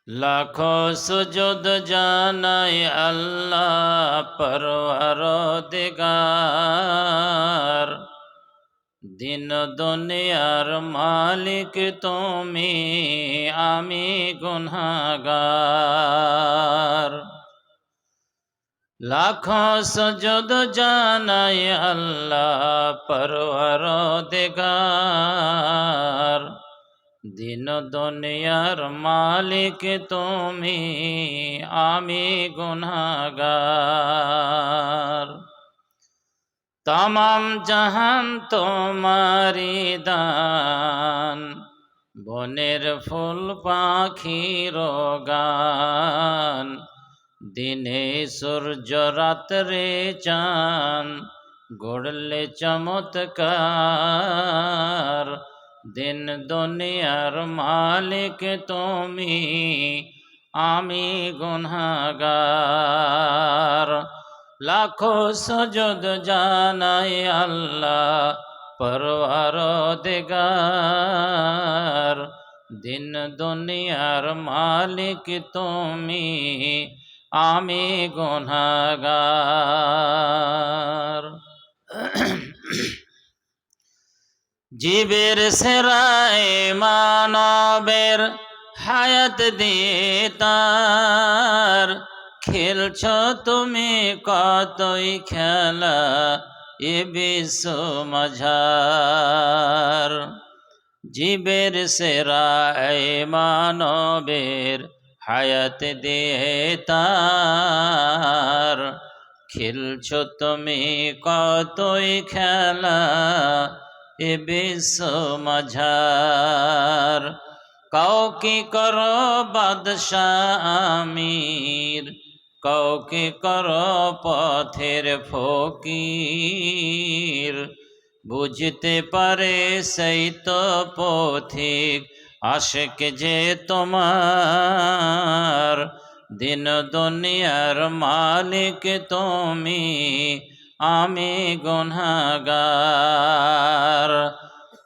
লাখো সুজুদ জানাই আল্লাহ পরওয়ারদিগার। দিন দুনিয়ার মালিক তুমি, আমি গুনাহগার। লাখো সুজুদ জানাই আল্লাহ পরওয়ারদিগার। দিন দুনিয়ার মালিক তুমি, আমি গুনাহগার। तमाम জাহান তোমারি দান, বনের ফুল পাখির গান। দিনে সূর্য রাত্রে চাঁদ, গড়লে চমৎকার। দিন দুনিয়ার মালিক তুমি, আমি গুনাহগার। লাখো সুজুদ জানাই আল্লাহ পরওয়ারদিগার। দিন দুনিয়ার মালিক তুমি, আমি গুনাহগার। জীবের সেরায় মানবের হায়াত দিতার। খেলছ তুমি কতই খেলা এ বিশ্ব মাঝার। জীবের সেরায় মানবের হায়াত দিতার। খেলছ তুমি কতই খেলা এ বিশ্ব মাঝার। কাউকে করো বাদশাহ আমির, কাউকে করো পথের ফকির। বুঝতে পারে সেই তো পথিক আশিক যে তোমার। দিন দুনিয়ার মালিক তুমি, আমি গুনাহগার।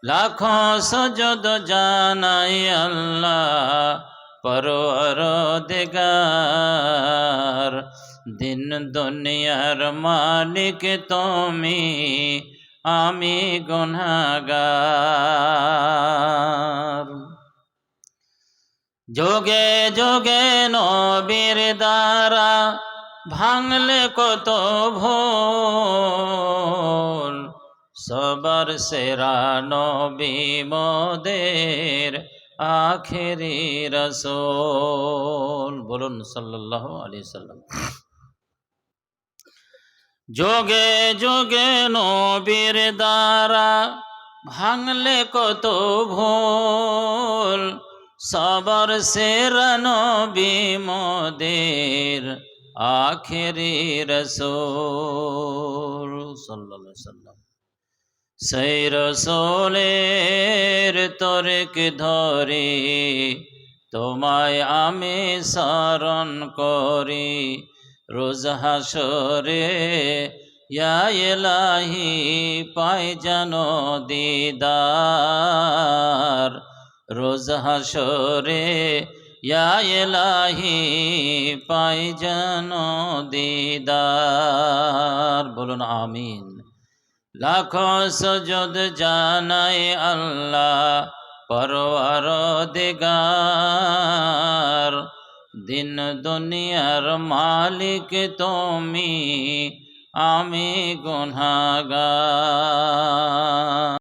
লাখো সুজুদ জানাই আল্লাহ পরওয়ারদিগার। দিন দুনিয়ার মালিক তুমি, আমি গুনাহগার। যোগে যোগে নবীর দ্বারা ভাঙলে কত ভুল। সবার সেরা নবী মোদের আখেরি রাসূল। বলুন সাল্লাল্লাহু আলাইহি সাল্লাম। যোগে যোগে নবীর দ্বারা ভাঙলে কত ভুল। সবার সেরা নবী মোদের আখেরি রাসূল সাল্লাল্লাহু আলাইহি সাল্লাম। সেই রাসূলের তরিক ধরে তোমায় আমি স্মরণ করি। রোজ হাসরে ইয়া ইলাহি পাই যেন দিদার। রোজ হাসরে ইয়া ইলাহি পাই যেন দিদার। বলুন আমিন। লাখো সুজুদ জানাই আল্লাহ পরওয়ারদিগার। দিন দুনিয়ার মালিক তুমি, আমি গুনাহগার।